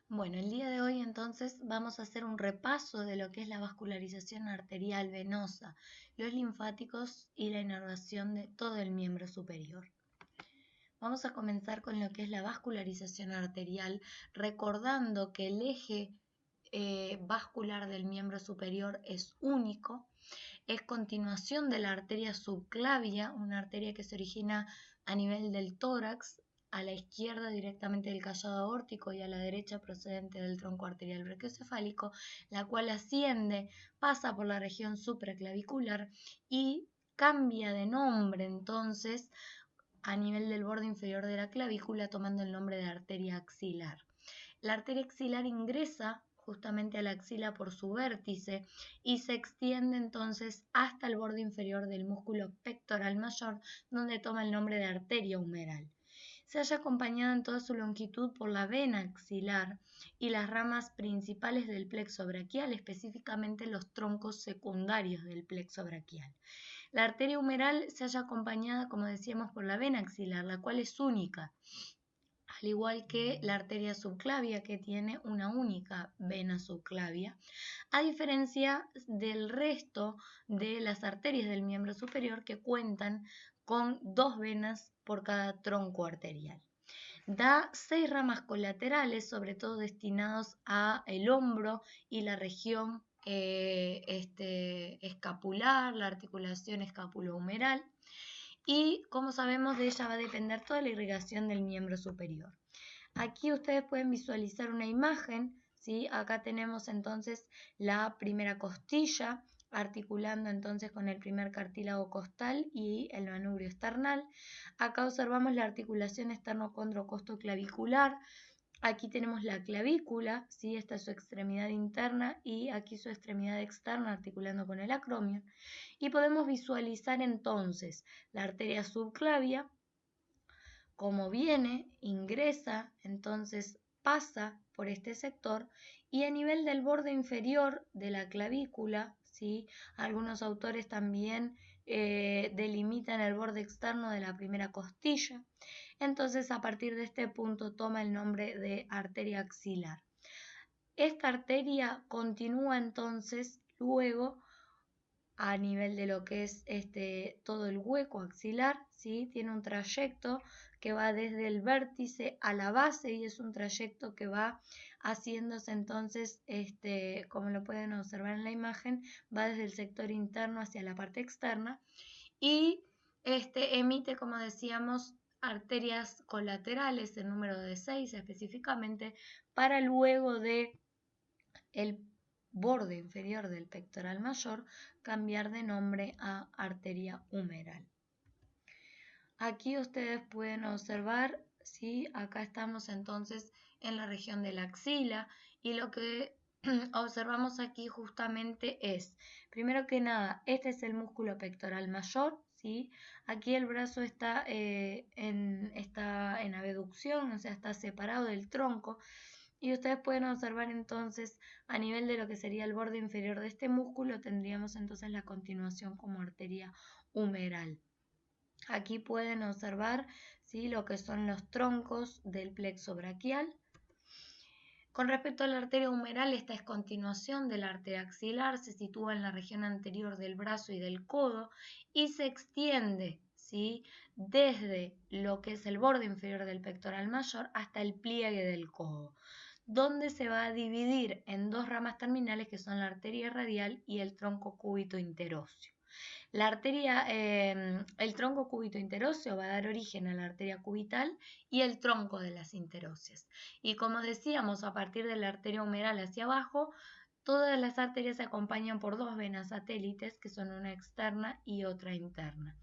Bueno, el día de hoy entonces vamos a hacer un repaso de lo que es la vascularización arterial venosa, los linfáticos y la inervación de todo el miembro superior. Vamos a comenzar con lo que es la vascularización arterial, recordando que el eje vascular del miembro superior es único, es continuación de la arteria subclavia, una arteria que se origina a nivel del tórax, a la izquierda directamente del callado aórtico y a la derecha procedente del tronco arterial brachiocefálico, la cual asciende, pasa por la región supraclavicular y cambia de nombre entonces a nivel del borde inferior de la clavícula, tomando el nombre de arteria axilar. La arteria axilar ingresa justamente a la axila por su vértice y se extiende entonces hasta el borde inferior del músculo pectoral mayor, donde toma el nombre de arteria humeral. Se halla acompañada en toda su longitud por la vena axilar y las ramas principales del plexo braquial, específicamente los troncos secundarios del plexo braquial. La arteria humeral se halla acompañada, como decíamos, por la vena axilar, la cual es única, al igual que la arteria subclavia, que tiene una única vena subclavia, a diferencia del resto de las arterias del miembro superior que cuentan con dos venas por cada tronco arterial. Da 6 ramas colaterales, sobre todo destinados a el hombro y la región escapular, la articulación escapulohumeral, y como sabemos de ella va a depender toda la irrigación del miembro superior. Aquí ustedes pueden visualizar una imagen, ¿sí? Acá tenemos entonces la primera costilla, articulando entonces con el primer cartílago costal y el manubrio esternal. Acá observamos la articulación esternocondrocostoclavicular. Aquí tenemos la clavícula, ¿sí? Esta es su extremidad interna y aquí su extremidad externa articulando con el acromion. Y podemos visualizar entonces la arteria subclavia, como viene, ingresa, entonces pasa por este sector y a nivel del borde inferior de la clavícula, ¿sí? Algunos autores también delimitan el borde externo de la primera costilla. Entonces a partir de este punto toma el nombre de arteria axilar. Esta arteria continúa entonces luego a nivel de lo que es todo el hueco axilar, ¿sí? Tiene un trayecto que va desde el vértice a la base y es un trayecto que va haciéndose entonces, como lo pueden observar en la imagen, va desde el sector interno hacia la parte externa y emite, como decíamos, arterias colaterales, el número de 6 específicamente, para luego de el borde inferior del pectoral mayor cambiar de nombre a arteria humeral. Aquí ustedes pueden observar, ¿sí? Acá estamos entonces en la región de la axila y lo que observamos aquí justamente es, primero que nada, este es el músculo pectoral mayor, ¿sí? Aquí el brazo está en abducción, o sea, está separado del tronco. Y ustedes pueden observar entonces a nivel de lo que sería el borde inferior de este músculo, tendríamos entonces la continuación como arteria humeral. Aquí pueden observar, ¿sí?, lo que son los troncos del plexo braquial. Con respecto a la arteria humeral, esta es continuación de la arteria axilar, se sitúa en la región anterior del brazo y del codo y se extiende, ¿sí?, desde lo que es el borde inferior del pectoral mayor hasta el pliegue del codo, donde se va a dividir en dos ramas terminales que son la arteria radial y el tronco cúbito interóseo. El tronco cúbito interóseo va a dar origen a la arteria cubital y el tronco de las interóseas. Y como decíamos, a partir de la arteria humeral hacia abajo, todas las arterias se acompañan por dos venas satélites, que son una externa y otra interna.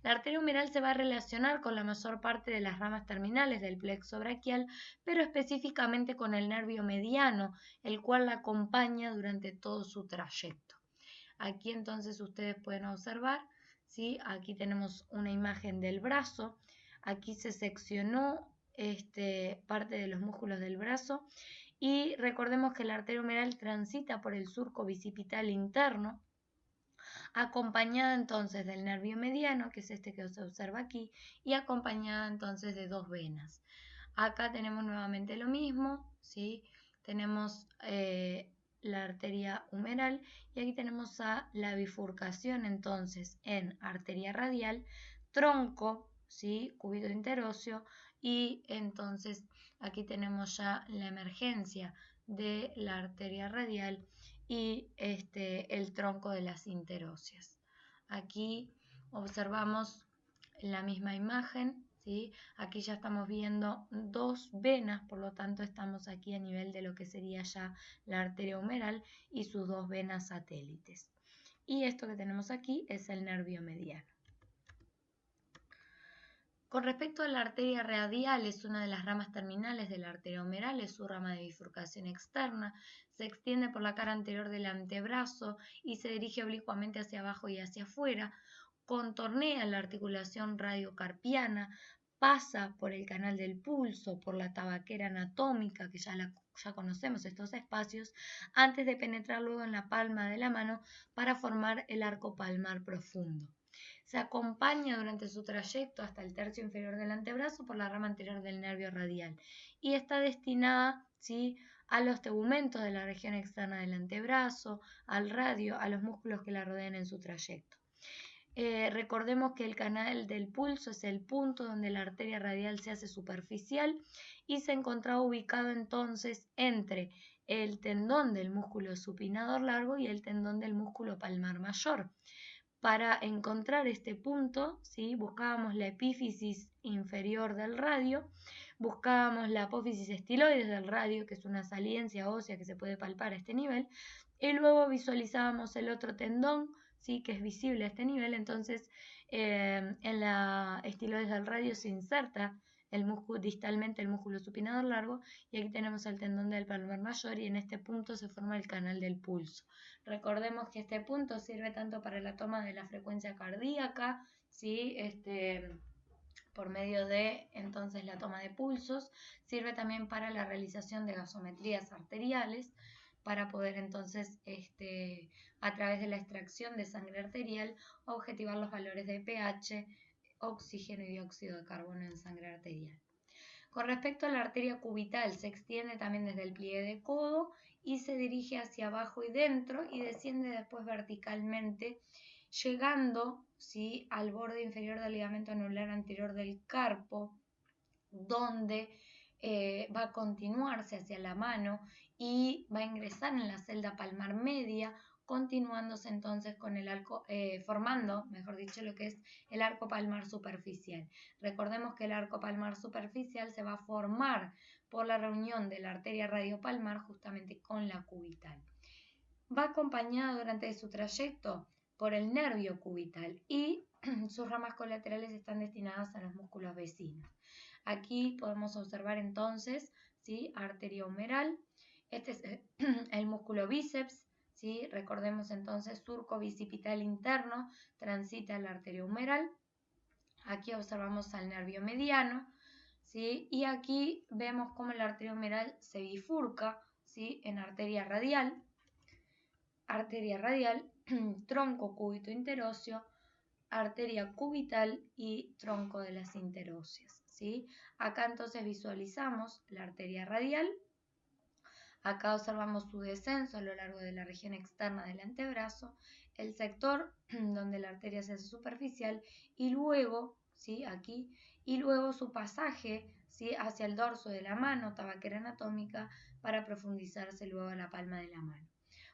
La arteria humeral se va a relacionar con la mayor parte de las ramas terminales del plexo braquial, pero específicamente con el nervio mediano, el cual la acompaña durante todo su trayecto. Aquí entonces ustedes pueden observar, ¿sí? Aquí tenemos una imagen del brazo, aquí se seccionó parte de los músculos del brazo y recordemos que la arteria humeral transita por el surco bicipital interno, acompañada entonces del nervio mediano, que es este que se observa aquí, y acompañada entonces de dos venas. Acá tenemos nuevamente lo mismo, ¿sí? tenemos la arteria humeral y aquí tenemos a la bifurcación entonces en arteria radial, tronco, ¿sí? Cúbito interóseo y entonces aquí tenemos ya la emergencia de la arteria radial y el tronco de las interóseas. Aquí observamos la misma imagen, ¿sí? Aquí ya estamos viendo dos venas, por lo tanto estamos aquí a nivel de lo que sería ya la arteria humeral y sus dos venas satélites. Y esto que tenemos aquí es el nervio mediano. Con respecto a la arteria radial, es una de las ramas terminales de la arteria humeral, es su rama de bifurcación externa, se extiende por la cara anterior del antebrazo y se dirige oblicuamente hacia abajo y hacia afuera, contornea la articulación radiocarpiana, pasa por el canal del pulso, por la tabaquera anatómica, que ya conocemos estos espacios, antes de penetrar luego en la palma de la mano para formar el arco palmar profundo. Se acompaña durante su trayecto hasta el tercio inferior del antebrazo por la rama anterior del nervio radial y está destinada, ¿sí?, a los tegumentos de la región externa del antebrazo, al radio, a los músculos que la rodean en su trayecto. Recordemos que el canal del pulso es el punto donde la arteria radial se hace superficial y se encontraba ubicado entonces entre el tendón del músculo supinador largo y el tendón del músculo palmar mayor. Para encontrar este punto, ¿sí?, buscábamos la epífisis inferior del radio, buscábamos la apófisis estiloides del radio, que es una saliencia ósea que se puede palpar a este nivel, y luego visualizábamos el otro tendón, ¿sí?, que es visible a este nivel. Entonces en la estiloides del radio se inserta distalmente el músculo supinador largo y aquí tenemos el tendón del palmar mayor y en este punto se forma el canal del pulso. Recordemos que este punto sirve tanto para la toma de la frecuencia cardíaca, ¿sí?, por medio de entonces la toma de pulsos, sirve también para la realización de gasometrías arteriales, para poder entonces a través de la extracción de sangre arterial objetivar los valores de pH, oxígeno y dióxido de carbono en sangre arterial. Con respecto a la arteria cubital, se extiende también desde el pliegue de codo y se dirige hacia abajo y dentro y desciende después verticalmente, llegando, ¿sí?, al borde inferior del ligamento anular anterior del carpo, donde va a continuarse hacia la mano y va a ingresar en la celda palmar media, continuándose entonces con el arco, formando, mejor dicho, lo que es el arco palmar superficial. Recordemos que el arco palmar superficial se va a formar por la reunión de la arteria radiopalmar justamente con la cubital. Va acompañada durante su trayecto por el nervio cubital y sus ramas colaterales están destinadas a los músculos vecinos. Aquí podemos observar entonces, ¿sí?, arteria humeral. Este es el músculo bíceps, ¿sí? Recordemos entonces surco bicipital interno, transita la arteria humeral. Aquí observamos al nervio mediano, ¿sí?, y aquí vemos cómo la arteria humeral se bifurca, ¿sí?, en arteria radial, tronco cúbito interóseo, arteria cubital y tronco de las interóseas, ¿sí? Acá entonces visualizamos la arteria radial. Acá observamos su descenso a lo largo de la región externa del antebrazo, el sector donde la arteria se hace superficial y luego, ¿sí?, aquí, y luego su pasaje, ¿sí?, hacia el dorso de la mano, tabaquera anatómica, para profundizarse luego a la palma de la mano.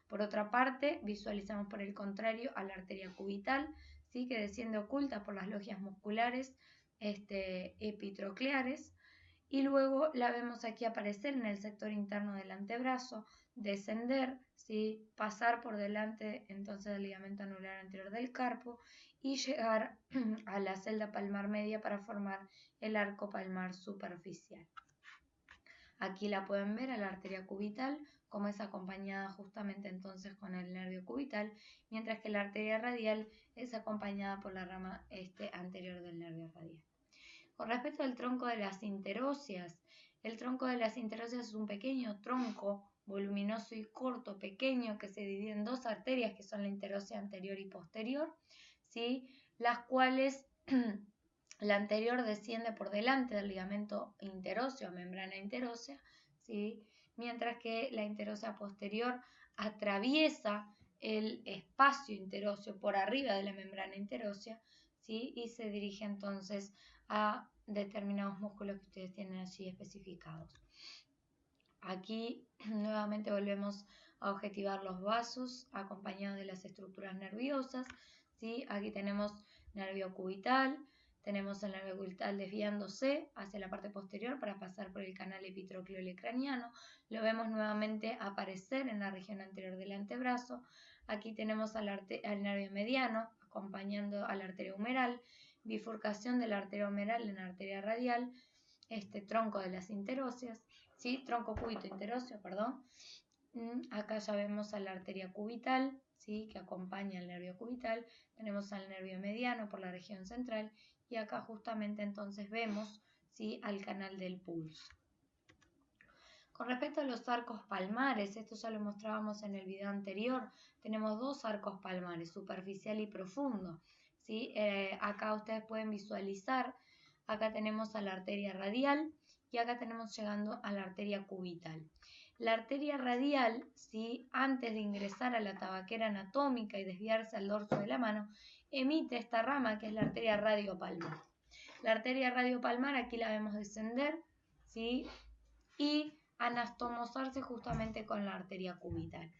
Por otra parte, visualizamos por el contrario a la arteria cubital, ¿sí?, que desciende oculta por las logias musculares epitrocleares, y luego la vemos aquí aparecer en el sector interno del antebrazo, descender, ¿sí?, pasar por delante entonces del ligamento anular anterior del carpo y llegar a la celda palmar media para formar el arco palmar superficial. Aquí la pueden ver a la arteria cubital, como es acompañada justamente entonces con el nervio cubital, mientras que la arteria radial es acompañada por la rama anterior del nervio radial. Con respecto al tronco de las interóseas, el tronco de las interóseas es un pequeño tronco voluminoso y corto, pequeño, que se divide en dos arterias que son la interósea anterior y posterior, ¿sí?, las cuales la anterior desciende por delante del ligamento interóseo, membrana interósea, ¿sí?, mientras que la interósea posterior atraviesa el espacio interóseo por arriba de la membrana interósea, ¿sí? Y se dirige entonces a determinados músculos que ustedes tienen allí especificados. Aquí nuevamente volvemos a objetivar los vasos acompañados de las estructuras nerviosas, ¿sí? Aquí tenemos nervio cubital, tenemos el nervio cubital desviándose hacia la parte posterior para pasar por el canal epitrocleocraniano. Lo vemos nuevamente aparecer en la región anterior del antebrazo. Aquí tenemos al nervio mediano acompañando a la arteria humeral, bifurcación de la arteria humeral en la arteria radial, tronco de las interóseas, ¿sí? Tronco cúbito interóseo, perdón. Acá ya vemos a la arteria cubital, ¿sí? Que acompaña al nervio cubital. Tenemos al nervio mediano por la región central y acá justamente entonces vemos, ¿sí? Al canal del pulso. Con respecto a los arcos palmares, esto ya lo mostrábamos en el video anterior, tenemos dos arcos palmares, superficial y profundo, ¿sí? Acá ustedes pueden visualizar, acá tenemos a la arteria radial y acá tenemos llegando a la arteria cubital. La arteria radial, ¿sí? Antes de ingresar a la tabaquera anatómica y desviarse al dorso de la mano, emite esta rama que es la arteria radiopalmar. La arteria radiopalmar aquí la vemos descender, ¿sí? Y anastomosarse justamente con la arteria cubital.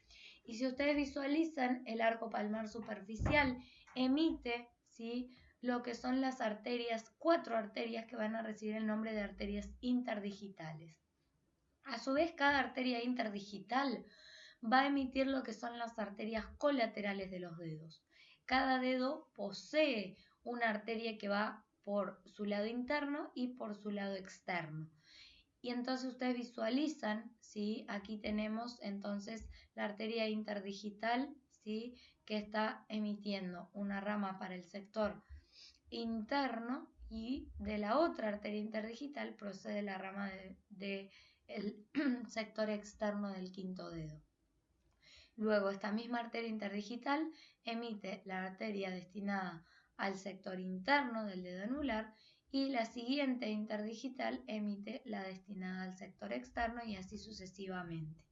Y si ustedes visualizan, el arco palmar superficial emite, ¿sí? Lo que son las arterias, 4 arterias que van a recibir el nombre de arterias interdigitales. A su vez, cada arteria interdigital va a emitir lo que son las arterias colaterales de los dedos. Cada dedo posee una arteria que va por su lado interno y por su lado externo. Y entonces ustedes visualizan, ¿sí? Aquí tenemos entonces la arteria interdigital, ¿sí? Que está emitiendo una rama para el sector interno y de la otra arteria interdigital procede la rama del sector externo del quinto dedo. Luego esta misma arteria interdigital emite la arteria destinada al sector interno del dedo anular y la siguiente interdigital emite la destinada al sector externo y así sucesivamente.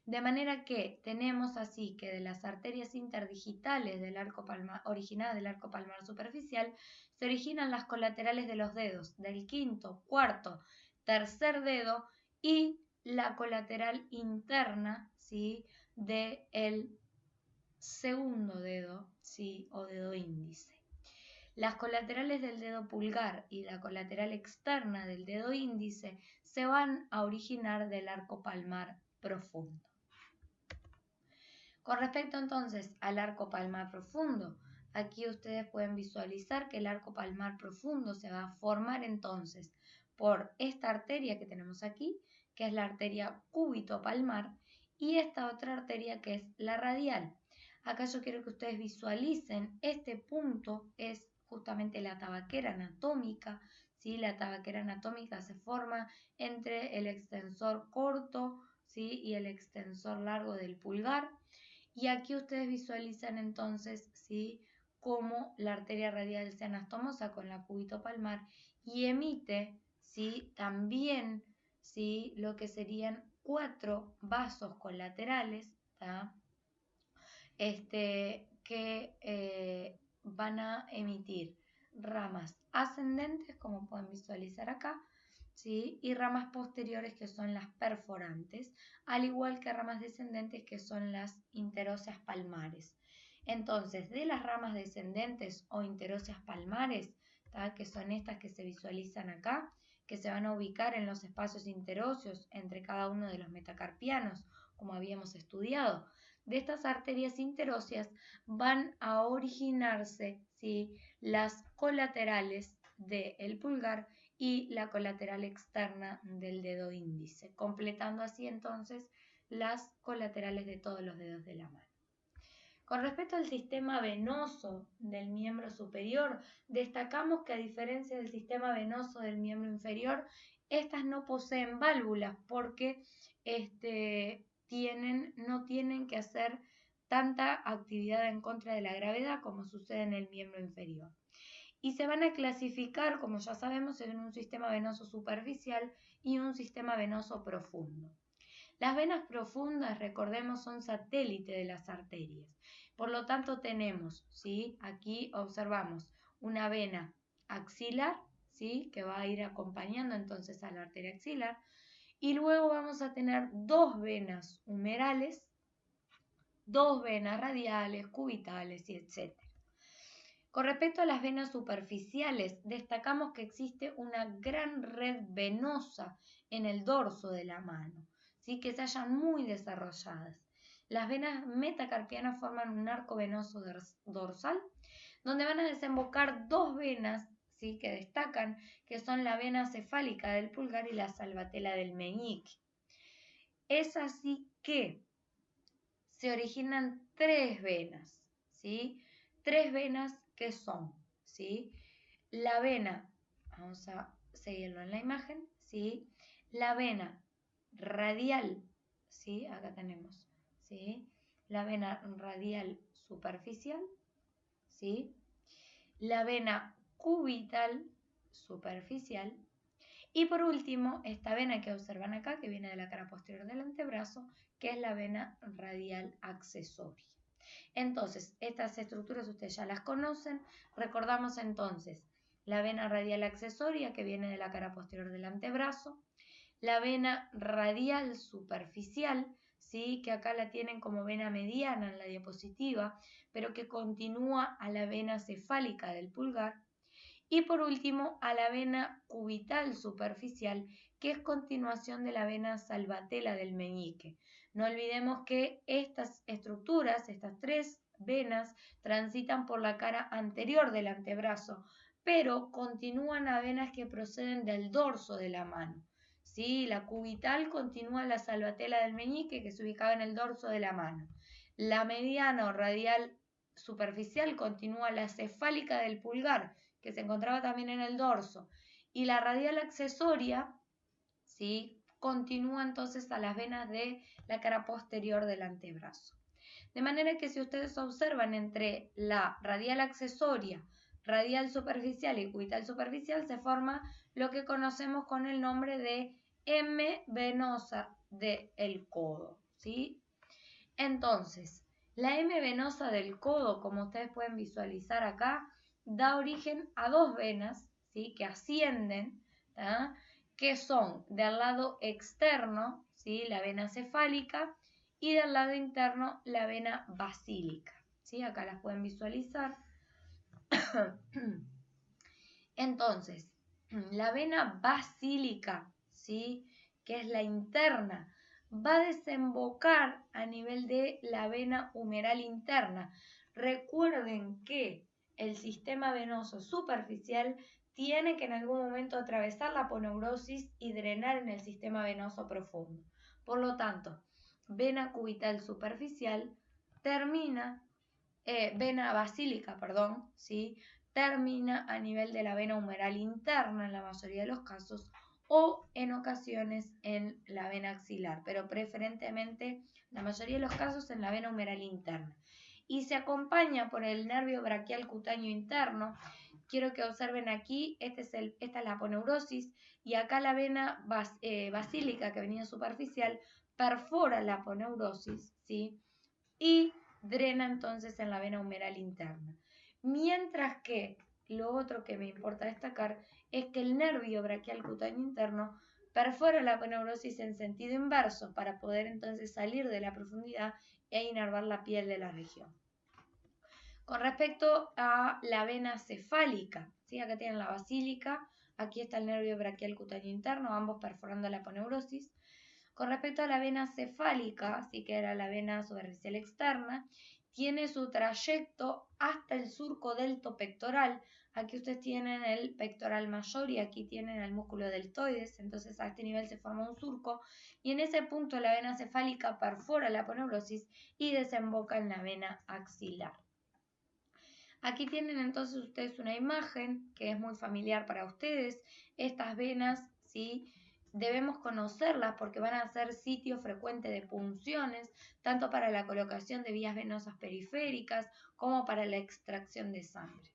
De manera que tenemos así que de las arterias interdigitales del arco palmar, originadas del arco palmar superficial, se originan las colaterales de los dedos, del quinto, cuarto, tercer dedo y la colateral interna, ¿sí? Del segundo dedo, ¿sí? O dedo índice. Las colaterales del dedo pulgar y la colateral externa del dedo índice se van a originar del arco palmar profundo. Con respecto entonces al arco palmar profundo, aquí ustedes pueden visualizar que el arco palmar profundo se va a formar entonces por esta arteria que tenemos aquí, que es la arteria cúbito palmar, y esta otra arteria que es la radial. Acá yo quiero que ustedes visualicen, este punto es justamente la tabaquera anatómica, ¿sí? La tabaquera anatómica se forma entre el extensor corto, ¿sí? Y el extensor largo del pulgar. Y aquí ustedes visualizan entonces, ¿sí? Cómo la arteria radial se anastomosa con la cúbito palmar y emite, ¿sí? También, ¿sí? Lo que serían 4 vasos colaterales, ¿tá? Que van a emitir ramas ascendentes, como pueden visualizar acá, ¿sí? Y ramas posteriores que son las perforantes, al igual que ramas descendentes que son las interóseas palmares. Entonces, de las ramas descendentes o interóseas palmares, ¿tá? Que son estas que se visualizan acá, que se van a ubicar en los espacios interóseos entre cada uno de los metacarpianos, como habíamos estudiado, de estas arterias interóseas van a originarse, ¿sí? Las colaterales del pulgar y la colateral externa del dedo índice, completando así entonces las colaterales de todos los dedos de la mano. Con respecto al sistema venoso del miembro superior, destacamos que a diferencia del sistema venoso del miembro inferior, estas no poseen válvulas porque no tienen que hacer tanta actividad en contra de la gravedad como sucede en el miembro inferior. Y se van a clasificar, como ya sabemos, en un sistema venoso superficial y un sistema venoso profundo. Las venas profundas, recordemos, son satélite de las arterias. Por lo tanto, tenemos, ¿sí? Aquí observamos una vena axilar, ¿sí? Que va a ir acompañando entonces a la arteria axilar. Y luego vamos a tener dos venas humerales, dos venas radiales, cubitales y etc. Con respecto a las venas superficiales, destacamos que existe una gran red venosa en el dorso de la mano, ¿sí? Que se hallan muy desarrolladas. Las venas metacarpianas forman un arco venoso dorsal, donde van a desembocar dos venas, ¿sí? Que destacan, que son la vena cefálica del pulgar y la salvatela del meñique. Es así que se originan tres venas, ¿sí? Tres venas que son, ¿sí? La vena, vamos a seguirlo en la imagen, ¿sí? La vena radial, ¿sí? Acá tenemos, ¿sí? La vena radial superficial, ¿sí? La vena cubital superficial. Y por último, esta vena que observan acá, que viene de la cara posterior del antebrazo, que es la vena radial accesoria. Entonces, estas estructuras ustedes ya las conocen. Recordamos entonces la vena radial accesoria, que viene de la cara posterior del antebrazo, la vena radial superficial, ¿sí? Que acá la tienen como vena mediana en la diapositiva, pero que continúa a la vena cefálica del pulgar. Y por último, a la vena cubital superficial, que es continuación de la vena salvatela del meñique. No olvidemos que estas estructuras, estas tres venas, transitan por la cara anterior del antebrazo, pero continúan a venas que proceden del dorso de la mano. ¿Sí? La cubital continúa la salvatela del meñique, que se ubicaba en el dorso de la mano. La mediana o radial superficial continúa la cefálica del pulgar, que se encontraba también en el dorso, y la radial accesoria, ¿sí? Continúa entonces a las venas de la cara posterior del antebrazo. De manera que si ustedes observan entre la radial accesoria, radial superficial y cubital superficial, se forma lo que conocemos con el nombre de M venosa del codo, ¿sí? Entonces, la M venosa del codo, como ustedes pueden visualizar acá, da origen a dos venas, ¿sí? Que ascienden, ¿tá? Que son del lado externo, ¿sí? La vena cefálica, y del lado interno la vena basílica, ¿sí? Acá las pueden visualizar. Entonces, la vena basílica, ¿sí? Que es la interna, va a desembocar a nivel de la vena humeral interna. Recuerden que el sistema venoso superficial tiene que en algún momento atravesar la aponeurosis y drenar en el sistema venoso profundo. Por lo tanto, vena cubital superficial termina, vena basílica, perdón, ¿sí? Termina a nivel de la vena humeral interna en la mayoría de los casos, o en ocasiones en la vena axilar, pero preferentemente, la mayoría de los casos, en la vena humeral interna. Y se acompaña por el nervio braquial cutáneo interno. Quiero que observen aquí, esta es la aponeurosis, y acá la vena basílica, que venía superficial, perfora la aponeurosis, ¿sí? Y drena entonces en la vena humeral interna. Mientras que lo otro que me importa destacar es que el nervio braquial cutáneo interno perfora la aponeurosis en sentido inverso para poder entonces salir de la profundidad e inervar la piel de la región. Con respecto a la vena cefálica, ¿sí? Acá tienen la basílica, aquí está el nervio braquial cutáneo interno, ambos perforando la aponeurosis. Con respecto a la vena cefálica, así que era la vena superficial externa, tiene su trayecto hasta el surco deltopectoral. Aquí ustedes tienen el pectoral mayor y aquí tienen el músculo deltoides, entonces a este nivel se forma un surco y en ese punto la vena cefálica perfora la aponeurosis y desemboca en la vena axilar. Aquí tienen entonces ustedes una imagen que es muy familiar para ustedes. Estas venas, ¿sí? Debemos conocerlas porque van a ser sitio frecuente de punciones, tanto para la colocación de vías venosas periféricas como para la extracción de sangre.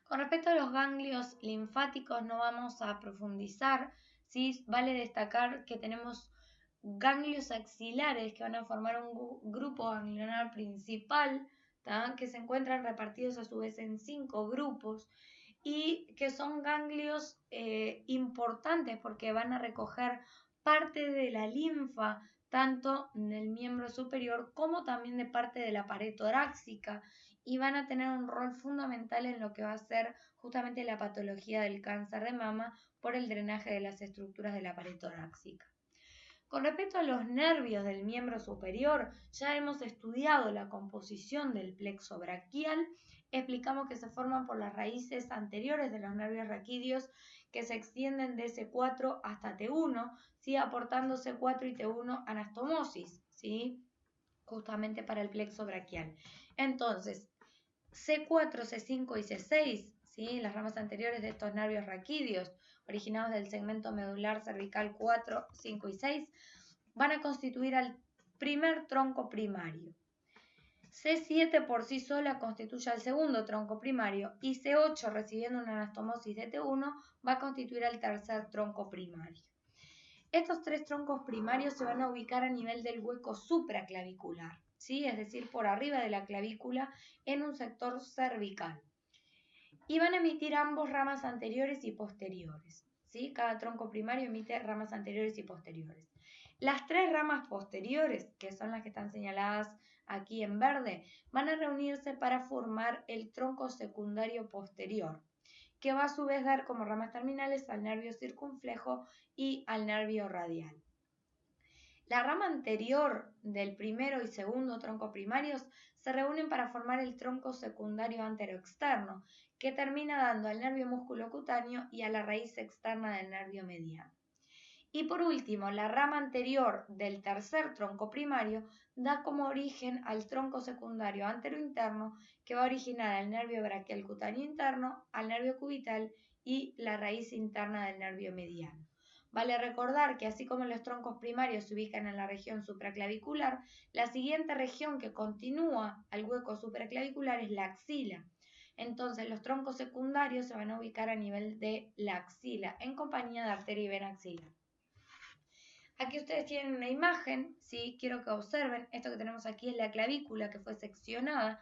Con respecto a los ganglios linfáticos no vamos a profundizar, ¿sí? Vale destacar que tenemos ganglios axilares que van a formar un grupo ganglionar principal, ¿tá? Que se encuentran repartidos a su vez en 5 grupos y que son ganglios importantes porque van a recoger parte de la linfa tanto del miembro superior como también de parte de la pared torácica y van a tener un rol fundamental en lo que va a ser justamente la patología del cáncer de mama por el drenaje de las estructuras de la pared torácica. Con respecto a los nervios del miembro superior, ya hemos estudiado la composición del plexo braquial, explicamos que se forman por las raíces anteriores de los nervios raquídeos que se extienden de C4 hasta T1, ¿sí? Aportando C4 y T1 anastomosis, ¿sí? Justamente para el plexo braquial. Entonces, C4, C5 y C6, ¿sí? Las ramas anteriores de estos nervios raquídeos, originados del segmento medular cervical 4, 5 y 6, van a constituir al primer tronco primario. C7 por sí sola constituye al segundo tronco primario y C8, recibiendo una anastomosis de T1, va a constituir al tercer tronco primario. Estos 3 troncos primarios se van a ubicar a nivel del hueco supraclavicular, ¿sí? Es decir, por arriba de la clavícula en un sector cervical. Y van a emitir ambos ramas anteriores y posteriores, ¿sí? Cada tronco primario emite ramas anteriores y posteriores. Las 3 ramas posteriores, que son las que están señaladas aquí en verde, van a reunirse para formar el tronco secundario posterior, que va a su vez dar como ramas terminales al nervio circunflejo y al nervio radial. La rama anterior del primero y segundo tronco primarios se reúnen para formar el tronco secundario anteroexterno, que termina dando al nervio musculocutáneo y a la raíz externa del nervio mediano. Y por último, la rama anterior del tercer tronco primario da como origen al tronco secundario anterointerno, que va a originar al nervio braquial cutáneo interno, al nervio cubital y la raíz interna del nervio mediano. Vale recordar que así como los troncos primarios se ubican en la región supraclavicular, la siguiente región que continúa al hueco supraclavicular es la axila. Entonces los troncos secundarios se van a ubicar a nivel de la axila, en compañía de arteria y vena axilar. Aquí ustedes tienen una imagen, ¿sí? Quiero que observen, esto que tenemos aquí es la clavícula que fue seccionada.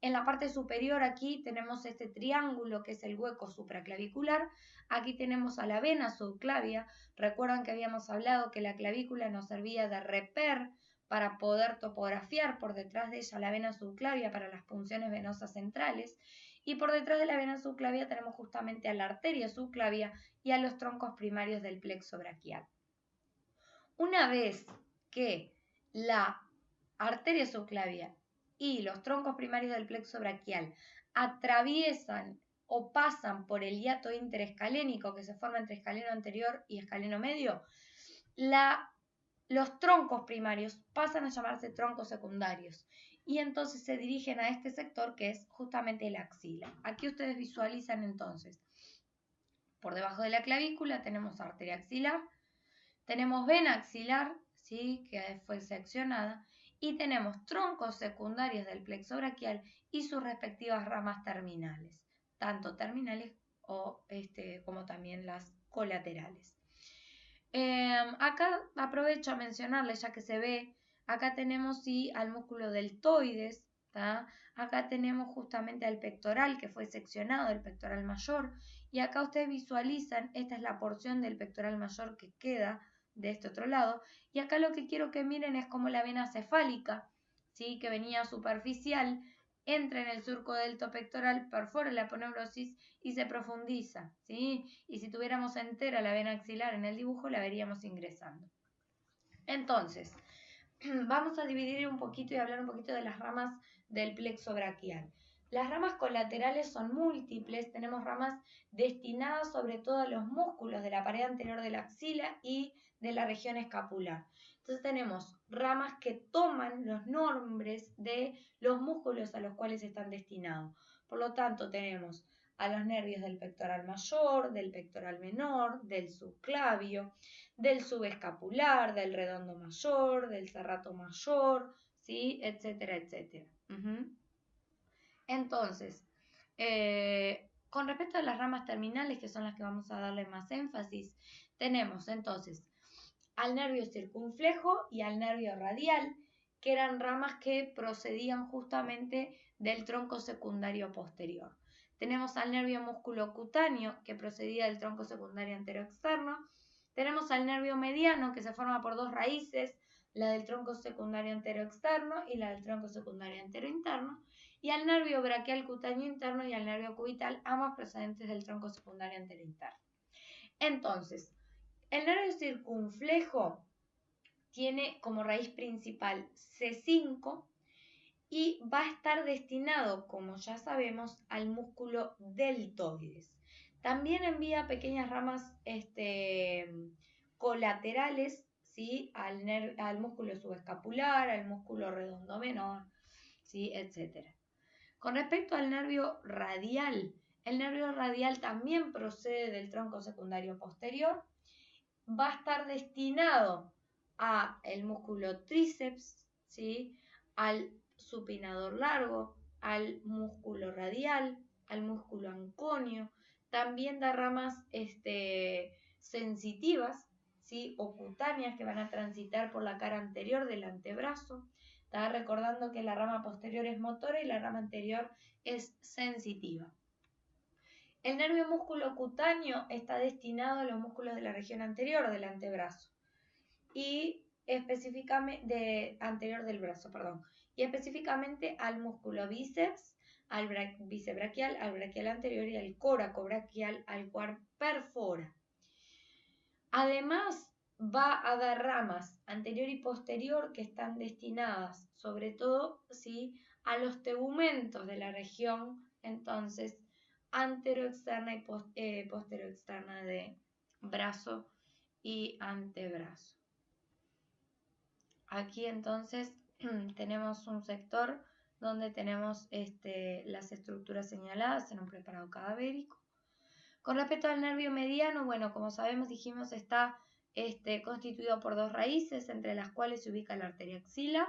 En la parte superior aquí tenemos este triángulo que es el hueco supraclavicular. Aquí tenemos a la vena subclavia. Recuerdan que habíamos hablado que la clavícula nos servía de reper para poder topografiar por detrás de ella la vena subclavia para las punciones venosas centrales. Y por detrás de la vena subclavia tenemos justamente a la arteria subclavia y a los troncos primarios del plexo braquial. Una vez que la arteria subclavia y los troncos primarios del plexo braquial atraviesan o pasan por el hiato interescalénico que se forma entre escaleno anterior y escaleno medio, los troncos primarios pasan a llamarse troncos secundarios y entonces se dirigen a este sector que es justamente la axila. Aquí ustedes visualizan entonces, por debajo de la clavícula tenemos arteria axilar, tenemos vena axilar, ¿sí? Que fue seccionada, y tenemos troncos secundarios del plexo braquial y sus respectivas ramas terminales, tanto terminales como también las colaterales. Acá aprovecho a mencionarles, ya que se ve, acá tenemos sí al músculo deltoides, ¿tá? Acá tenemos justamente al pectoral que fue seccionado, el pectoral mayor, y acá ustedes visualizan, esta es la porción del pectoral mayor que queda de este otro lado, y acá lo que quiero que miren es como la vena cefálica, ¿sí? Que venía superficial, entra en el surco deltopectoral, perfora la aponeurosis y se profundiza, ¿sí? Y si tuviéramos entera la vena axilar en el dibujo, la veríamos ingresando. Entonces, vamos a dividir un poquito y hablar un poquito de las ramas del plexo braquial. Las ramas colaterales son múltiples, tenemos ramas destinadas sobre todo a los músculos de la pared anterior de la axila y de la región escapular. Entonces tenemos ramas que toman los nombres de los músculos a los cuales están destinados. Por lo tanto, tenemos a los nervios del pectoral mayor, del pectoral menor, del subclavio, del subescapular, del redondo mayor, del serrato mayor, ¿sí? Etcétera, etcétera. Entonces, con respecto a las ramas terminales, que son las que vamos a darle más énfasis, tenemos entonces al nervio circunflejo y al nervio radial, que eran ramas que procedían justamente del tronco secundario posterior. Tenemos al nervio musculocutáneo, que procedía del tronco secundario anteroexterno. Tenemos al nervio mediano, que se forma por dos raíces, la del tronco secundario anteroexterno y la del tronco secundario anterointerno. Y al nervio braquial cutáneo interno y al nervio cubital, ambos procedentes del tronco secundario anterointerno. Entonces, el nervio circunflejo tiene como raíz principal C5 y va a estar destinado, como ya sabemos, al músculo deltoides. También envía pequeñas ramas colaterales, ¿sí? al músculo subescapular, al músculo redondo menor, ¿sí? etc. Con respecto al nervio radial, el nervio radial también procede del tronco secundario posterior. Va a estar destinado al músculo tríceps, ¿sí? Al supinador largo, al músculo radial, al músculo anconio. También da ramas sensitivas, ¿sí? O cutáneas que van a transitar por la cara anterior del antebrazo. Estaba recordando que la rama posterior es motora y la rama anterior es sensitiva. El nervio músculo cutáneo está destinado a los músculos de la región anterior del antebrazo y específicamente anterior del brazo, y específicamente al músculo bíceps, al bíceps braquial, al braquial anterior y al coracobraquial, al cual perfora. Además, va a dar ramas anterior y posterior que están destinadas, sobre todo, ¿sí? a los tegumentos de la región, entonces, anteroexterna y posteroexterna de brazo y antebrazo. Aquí entonces tenemos un sector donde tenemos las estructuras señaladas en un preparado cadavérico. Con respecto al nervio mediano, bueno, como sabemos, dijimos, está constituido por dos raíces, entre las cuales se ubica la arteria axila.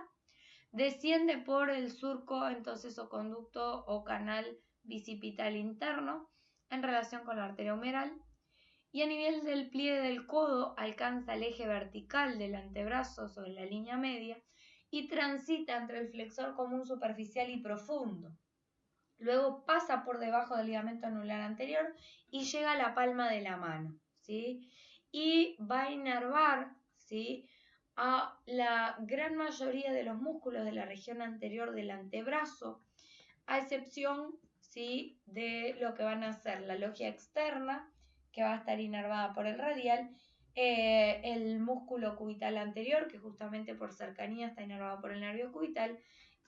Desciende por el surco, entonces, o conducto o canal bicipital interno en relación con la arteria humeral. Y a nivel del pliegue del codo alcanza el eje vertical del antebrazo sobre la línea media y transita entre el flexor común superficial y profundo. Luego pasa por debajo del ligamento anular anterior y llega a la palma de la mano, ¿sí? Y va a inervar, ¿sí? a la gran mayoría de los músculos de la región anterior del antebrazo, a excepción, ¿sí? de lo que van a ser la logia externa, que va a estar inervada por el radial, el músculo cubital anterior, que justamente por cercanía está inervado por el nervio cubital,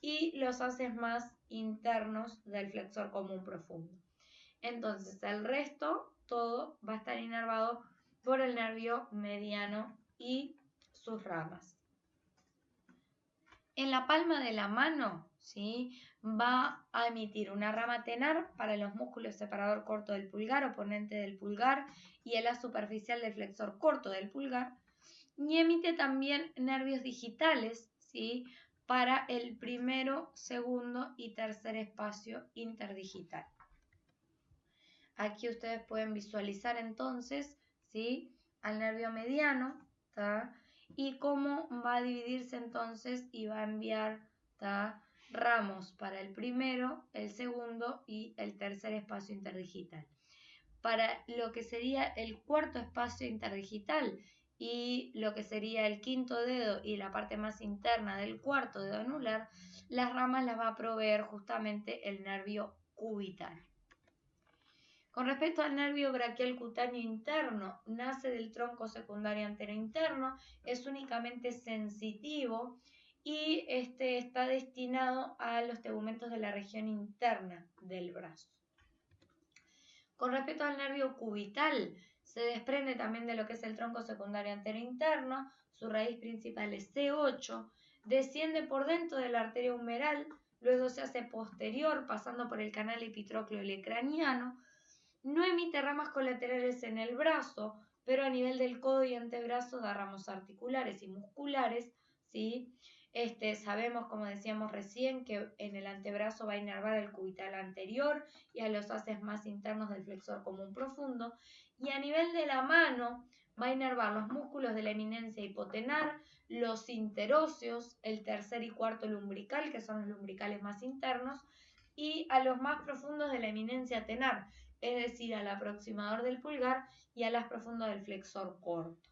y los haces más internos del flexor común profundo. Entonces, el resto, todo va a estar inervado por el nervio mediano y sus ramas. En la palma de la mano, ¿sí? va a emitir una rama tenar para los músculos separador corto del pulgar, oponente del pulgar, y el haz superficial del flexor corto del pulgar, y emite también nervios digitales, ¿sí? para el primero, segundo y tercer espacio interdigital. Aquí ustedes pueden visualizar entonces, ¿sí? al nervio mediano, ¿tá? y cómo va a dividirse entonces y va a enviar, ¿tá? ramos para el primero, el segundo y el tercer espacio interdigital. Para lo que sería el cuarto espacio interdigital y lo que sería el quinto dedo y la parte más interna del cuarto dedo anular, las ramas las va a proveer justamente el nervio cubital. Con respecto al nervio braquial cutáneo interno, nace del tronco secundario anterointerno, es únicamente sensitivo y está destinado a los tegumentos de la región interna del brazo. Con respecto al nervio cubital, se desprende también de lo que es el tronco secundario anterointerno, su raíz principal es C8, desciende por dentro de la arteria humeral, luego se hace posterior pasando por el canal epitrócleo-lecraniano. No emite ramas colaterales en el brazo, pero a nivel del codo y antebrazo da ramos articulares y musculares, ¿sí? Sabemos, como decíamos recién, que en el antebrazo va a inervar el cubital anterior y a los haces más internos del flexor común profundo. Y a nivel de la mano va a inervar los músculos de la eminencia hipotenar, los interóseos, el tercer y cuarto lumbrical, que son los lumbricales más internos, y a los más profundos de la eminencia tenar, es decir, al aproximador del pulgar y a las profundas del flexor corto.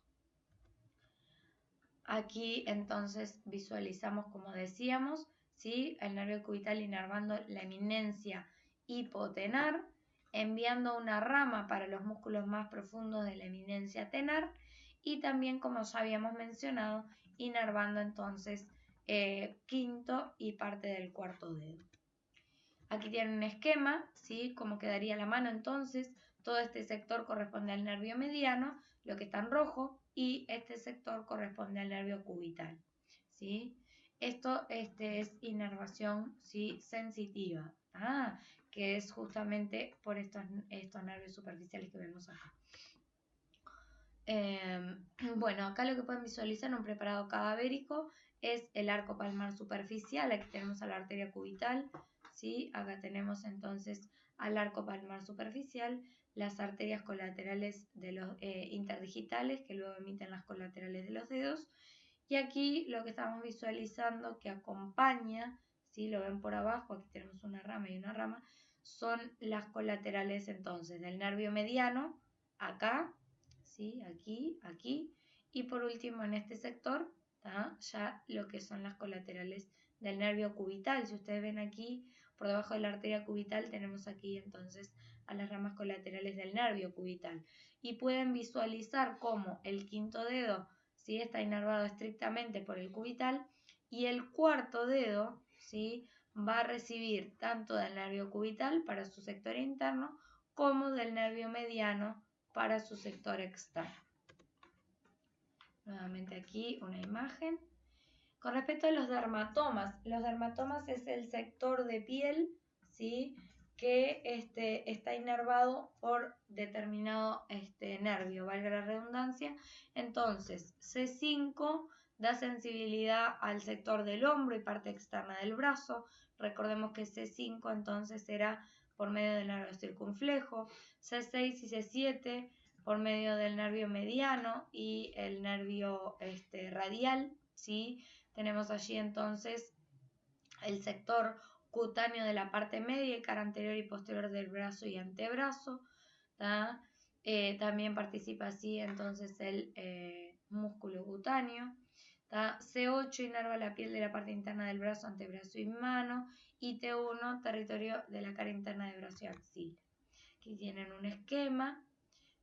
Aquí entonces visualizamos, como decíamos, ¿sí?, el nervio cubital inervando la eminencia hipotenar, enviando una rama para los músculos más profundos de la eminencia tenar y también, como ya habíamos mencionado, inervando entonces quinto y parte del cuarto dedo. Aquí tienen un esquema, ¿sí?, cómo quedaría la mano entonces. Todo este sector corresponde al nervio mediano, lo que está en rojo, y este sector corresponde al nervio cubital, ¿sí? Esto es inervación, ¿sí?, sensitiva, que es justamente por estos nervios superficiales que vemos acá. Bueno, acá lo que pueden visualizar en un preparado cadavérico es el arco palmar superficial. Aquí tenemos a la arteria cubital, ¿sí? Acá tenemos entonces al arco palmar superficial, las arterias colaterales de los interdigitales que luego emiten las colaterales de los dedos. Y aquí lo que estamos visualizando que acompaña, ¿sí?, lo ven por abajo, aquí tenemos una rama y una rama, son las colaterales entonces del nervio mediano, acá, ¿sí?, aquí, y por último en este sector, ya lo que son las colaterales del nervio cubital. Si ustedes ven aquí, por debajo de la arteria cubital, tenemos aquí entonces a las ramas colaterales del nervio cubital. Y pueden visualizar cómo el quinto dedo, ¿sí?, está inervado estrictamente por el cubital, y el cuarto dedo, ¿sí?, va a recibir tanto del nervio cubital para su sector interno como del nervio mediano para su sector externo. Nuevamente aquí una imagen. Con respecto a los dermatomas es el sector de piel, ¿sí?, que está inervado por determinado nervio, valga la redundancia. Entonces, C5 da sensibilidad al sector del hombro y parte externa del brazo. Recordemos que C5 entonces será por medio del nervio circunflejo, C6 y C7 por medio del nervio mediano y el nervio radial, ¿sí? Tenemos allí entonces el sector cutáneo de la parte media y cara anterior y posterior del brazo y antebrazo. También participa así entonces el músculo cutáneo. C8 inerva la piel de la parte interna del brazo, antebrazo y mano. Y T1 territorio de la cara interna de brazo y axila. Aquí tienen un esquema,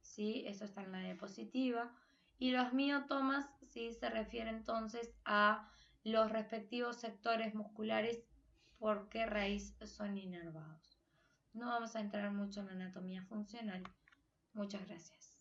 ¿sí? Eso está en la diapositiva. Y los miotomas, ¿sí?, se refiere entonces a los respectivos sectores musculares por qué raíz son inervados. No vamos a entrar mucho en anatomía funcional. Muchas gracias.